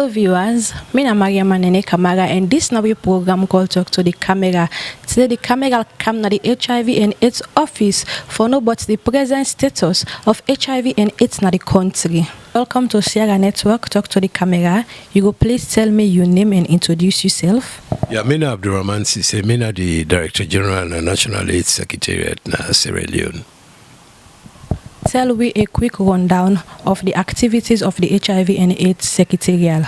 viewers, me na Mariama Neneh Kamara, and this now a program called Talk to the Camera. Today the camera come na the HIV and AIDS office for know but the present status of HIV and AIDS na the country. Welcome to Sierra Network, Talk to the Camera. You go please tell me your name and introduce yourself. Yeah, Mina Abdurrahman Sise, Mina the Director General and National AIDS Secretariat na Sierra Leone. Tell we a quick rundown of the activities of the HIV and AIDS Secretariat.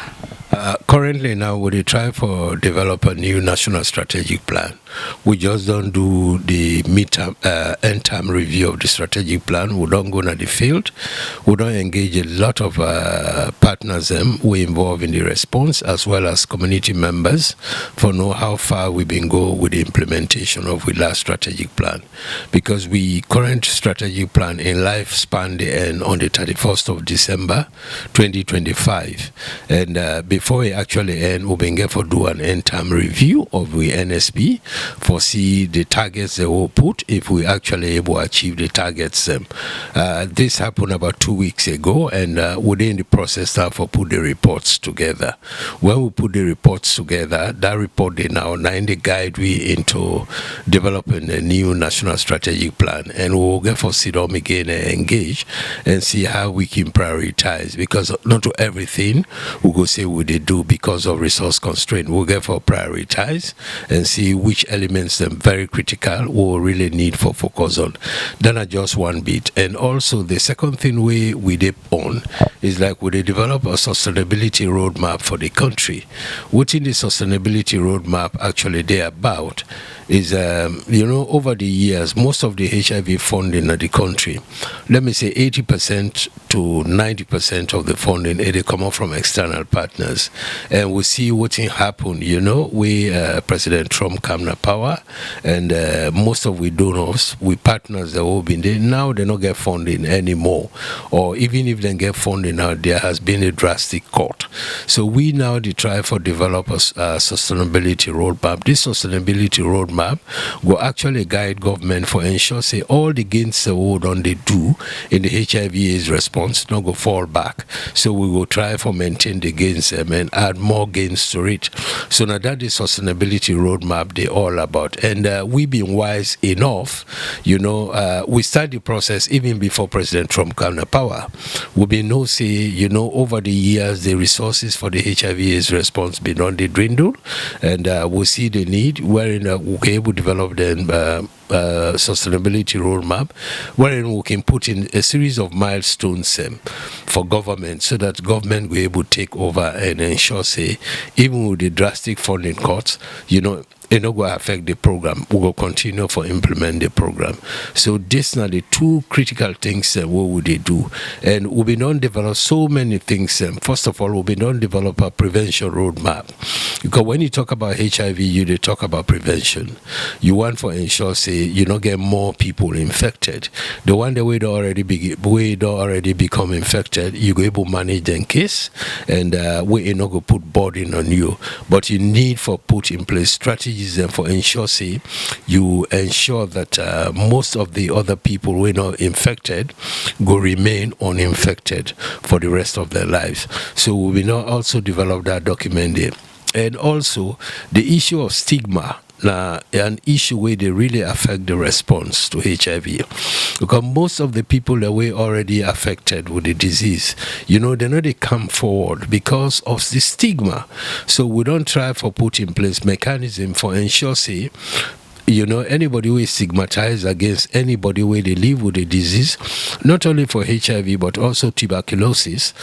Currently now we try for develop a new national strategic plan. We just don't do the end term review of the strategic plan. We don't go to the field. We don't engage a lot of partners we involve in the response as well as community members for know how far we've been go with the implementation of the last strategic plan. Because we current strategic plan in lifespan the end on the 31st of December 2025. And before we actually end, we've been for do an end term review of the NSP for see the targets they will put if we actually able to achieve the targets. This happened about 2 weeks ago, and we're in the process now for put the reports together. When we put the reports together, that report they now the guide we into developing a new national strategic plan, and we'll get for sit down again and engage and see how we can prioritize, because not to everything we go say we did do because of resource constraint. We'll get for prioritize and see which elements them very critical we'll really need for focus on. Then I just one bit. And also the second thing we did on is like we develop a sustainability roadmap for the country. Within the sustainability roadmap actually they're about is over the years most of the HIV funding in the country, let me say 80% to 90% of the funding they come out from external partners. And we see what happen, President Trump come to power, and most of we donors, we partners that have been there, now they don't get funding anymore. Or even if they get funding now, there has been a drastic cut. So we now try for develop a sustainability roadmap. This sustainability roadmap will actually guide government for ensure say all the gains the world on they do in the HIV/AIDS response not go fall back. So we will try for maintain the gains and add more gains to it. So now that is sustainability roadmap they all about. And we been wise enough, we start the process even before President Trump come to power. We been know say, over the years the resources for the HIV/AIDS response been on the dwindle, and we see the need wherein we able to develop the sustainability roadmap, wherein we can put in a series of milestones for government so that government will be able to take over and ensure say even with the drastic funding cuts, it not going to affect the program. We will continue for implement the program. So these are the two critical things what would they do. And we've been on develop so many things. First of all, we've been on develop a prevention roadmap. Because when you talk about HIV, they talk about prevention. You want for ensure say you not get more people infected. The one that we already become infected, you go able to manage them case, and we not go put burden on you. But you need for put in place strategies for ensure say you ensure that most of the other people who are not infected go remain uninfected for the rest of their lives. So we will now also develop that document there. And also the issue of stigma, an issue where they really affect the response to HIV. Because most of the people that were already affected with the disease, they come forward because of the stigma. So we don't try for put in place mechanism for ensure say anybody who is stigmatized against anybody where they live with the disease, not only for HIV but also tuberculosis,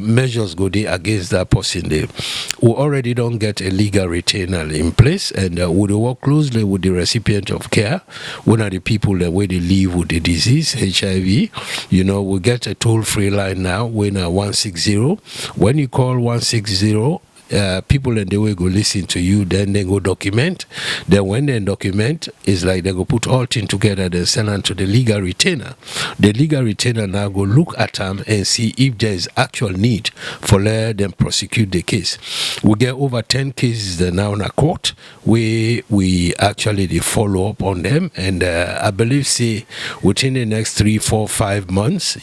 measures go there against that person there. We already don't get a legal retainer in place, and we work closely with the recipient of care, one of the people that where they live with the disease, HIV. We get a toll-free line now, when 160. When you call 160, people and they will go listen to you, then they go document. Then when they document, it's like they go put all things together, then send them to the legal retainer. The legal retainer now go look at them and see if there is actual need for let them prosecute the case. We get over 10 cases that now in a court where we actually follow up on them, and I believe say within the next 3, 4, 5 months,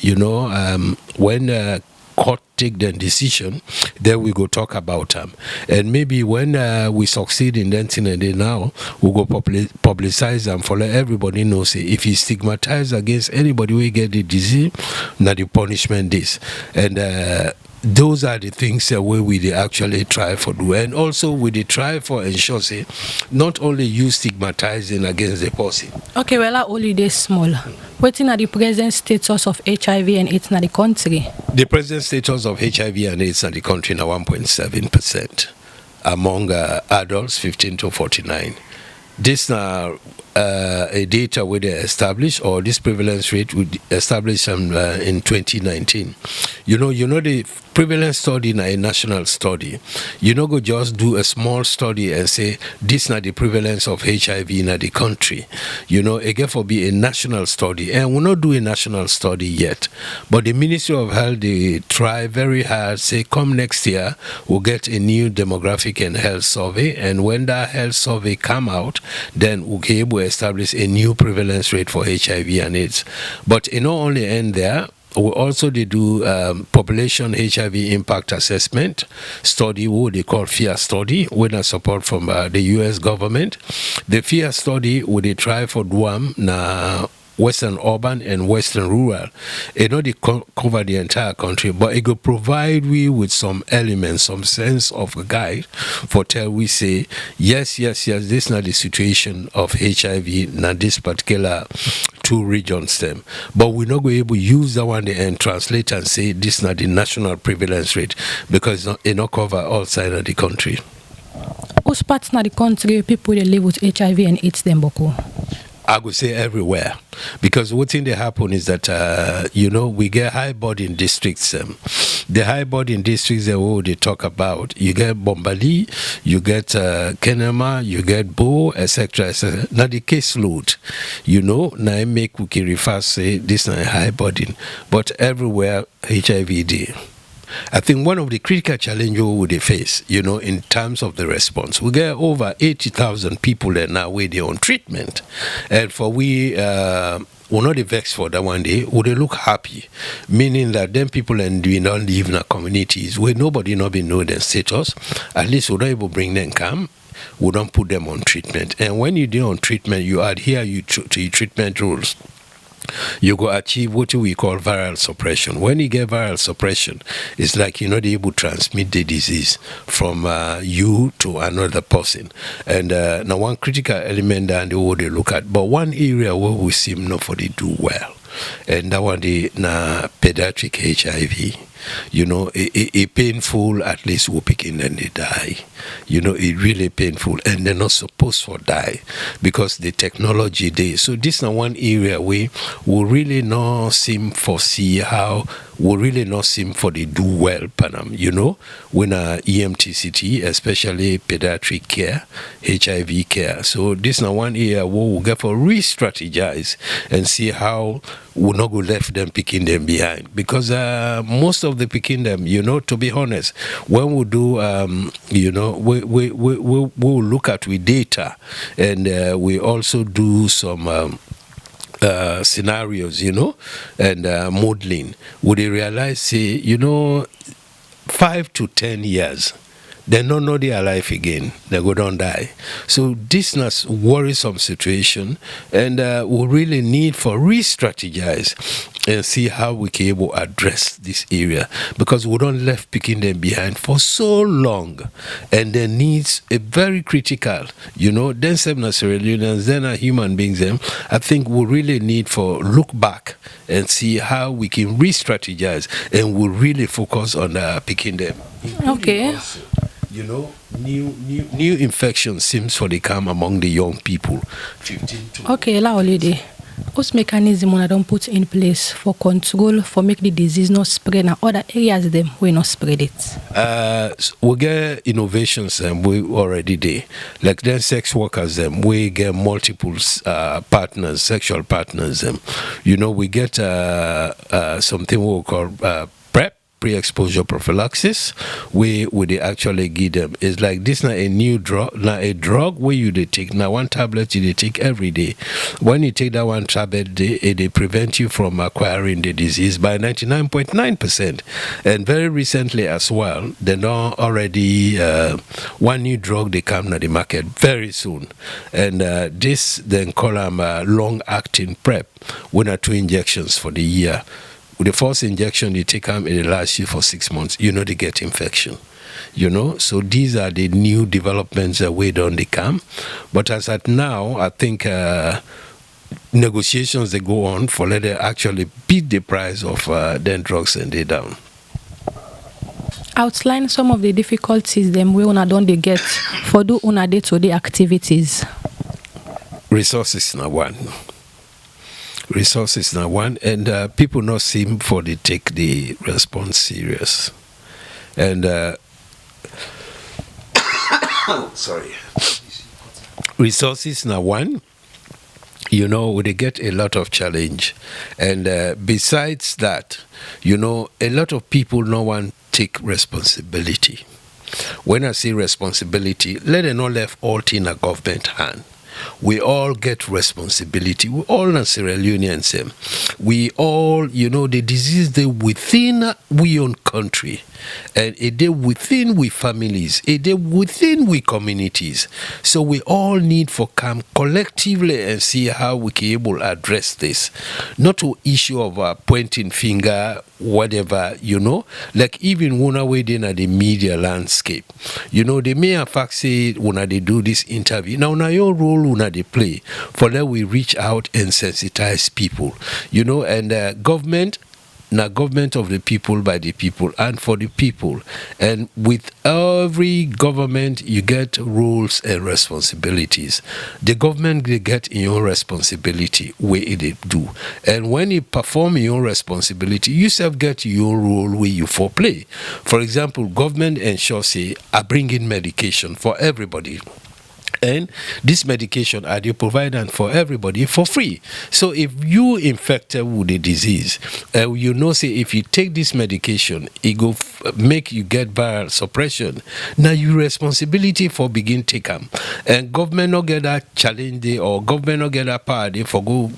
when court take the decision, then we go talk about them. And maybe when we succeed in that thing and now, we go publicize them for let everybody know, say, if you stigmatize against anybody who get the disease, now the punishment is. And those are the things that we actually try for do. And also we try for ensure, say, not only you stigmatizing against the person. Okay, well, our holiday small. What are the present status of HIV and AIDS in the country? The present status of HIV and AIDS in the country is 1.7% among adults 15 to 49. This now a data where they established, or this prevalence rate would establish in 2019. You know the prevalence study in a national study. You know, go just do a small study and say this not the prevalence of HIV in the country. You know, again for be a national study, and we're not doing a national study yet. But the Ministry of Health, they try very hard. Say come next year we'll get a new demographic and health survey, and when that health survey come out, then we'll be able to establish a new prevalence rate for HIV and AIDS. But it not only end there. We also they do population HIV impact assessment study, what they call FIA study, with a support from the U.S. government. The FIA study, would they try for Guam na Western urban and Western rural. It not cover the entire country, but it will provide we with some elements, some sense of a guide for tell we say, yes, this is not the situation of HIV, not this particular two regions them. But we're not going to use that one and translate and say this is not the national prevalence rate, because it not cover all sides of the country. Which parts of the country people they live with HIV and AIDS them boko? I would say everywhere, because what thing that happen is that we get high burden districts. The high burden districts that what they talk about, you get Bombali, you get Kenema, you get Bo, etc. Now the caseload, now I make we can refer say this is a high burden, but everywhere HIV day. I think one of the critical challenges we would face, in terms of the response, we get over 80,000 people that now where they're on treatment. And for we're not vexed for that one day, would they look happy? Meaning that them people and we not live in our communities where nobody not be know their status, at least we're not able to bring them come. We don't put them on treatment. And when you're on treatment, you adhere to your treatment rules. You go achieve what we call viral suppression. When you get viral suppression, it's like you're not able to transmit the disease from you to another person. And now one critical element that they look at, but one area where we seem not for they do well, and that one the pediatric HIV. A painful, at least we picking and they die. It really painful, and they're not supposed to die because the technology there. So this is one area where we really not seem foresee how we really not seem for the do well, Panam. When EMTCT, especially pediatric care, HIV care. So this is one area where we get for re-strategize and see how we not go left them picking them behind, because most of the picking them, to be honest, when we do, we'll look at with data, and we also do some scenarios, and modeling. Would they realize, say, 5 to 10 years, they don't know they are alive again. They go down die. So this is a worrisome situation, and we really need for re-strategize and see how we can able to address this area, because we don't left picking them behind for so long, and their needs a very critical. Then some Sierra Leoneans, then are human beings. Them, I think we really need for look back and see how we can re-strategize, and we really focus on picking them. Okay. Also, new infections seems for they come among the young people. 15 to okay, la holiday. What's mechanism I don't put in place for control, for make the disease not spread, and other areas them we not spread it? We get innovations we already there. Like then sex workers we get multiple partners, sexual partners we get something we call PrEP. pre-exposure prophylaxis, we would actually give them. It's like this not a new drug, not a drug where you they take now one tablet you they take every day. When you take that one tablet, they prevent you from acquiring the disease by 99.9%. And very recently as well, they know already one new drug they come to the market very soon, and this then call them long-acting PrEP. One or 2 injections for the year. With the first injection, you take them, it lasts you for 6 months. You know they get infection. You know, so these are the new developments that we don't come. But as at now, I think negotiations they go on for let they actually beat the price of then drugs and they down. Outline some of the difficulties them we una don't they get for do una day-to-day activities. Resources now one. Resources now one, and people not seem for they take the response serious. And sorry. Resources now one. You know, they get a lot of challenge. And besides that, you know, a lot of people no one take responsibility. When I say responsibility, let it not left all in a government hand. We all get responsibility. We all are Sierra Leoneans. We all, you know, the disease they within we own country, and it they within we families, it they within we communities. So we all need for come collectively and see how we can able to address this. Not to issue of pointing finger, whatever, you know, like even when we in the media landscape, you know, they may in fact say when they do this interview, now your role when they play for that we reach out and sensitize people, you know, and government now government of the people, by the people, and for the people. And with every government, you get rules and responsibilities. The government, they get in your responsibility where it do. And when you perform your responsibility, you self get your role where you for play. For example, government ensures, say, I bring in medication for everybody. And this medication are they provided for everybody for free. So if you infected with the disease, you know, say if you take this medication, it go make you get viral suppression. Now your responsibility for begin take them. And government not get that challenge day, or government not get that power day for go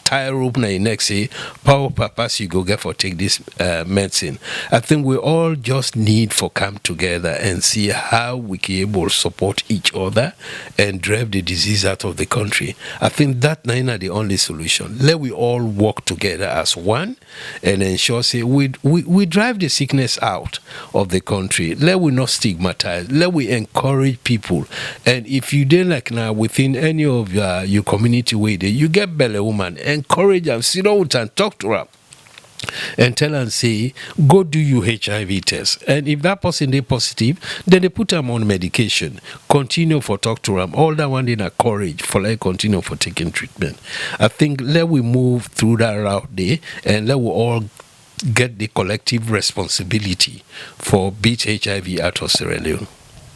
tie rope na next say power purpose you go get for take this medicine. I think we all just need for come together and see how we can able to support each other and drive the disease out of the country. I think that is the only solution. Let we all work together as one and ensure say we drive the sickness out of the country. Let we not stigmatize. Let we encourage people. And if you did like now within any of your community way there, you get belly woman, encourage them, sit down and talk to her. And tell and say, go do your HIV test. And if that person is positive, then they put them on medication. Continue for talk to them. All that one in a courage for like continue for taking treatment. I think let we move through that route there and let we all get the collective responsibility for beat HIV out of Sierra Leone.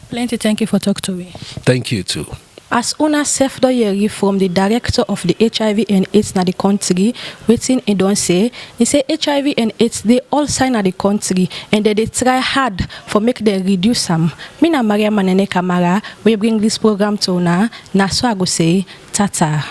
Plenty thank you for talking to me. Thank you too. As una self do hear from the director of the HIV and AIDS na the country, waiting he don't say, he say HIV and AIDS they all sign at the country and they try hard for make them reduce them. Me na Mariama Neneh Kamara, we bring this program to una, na so I go say tata.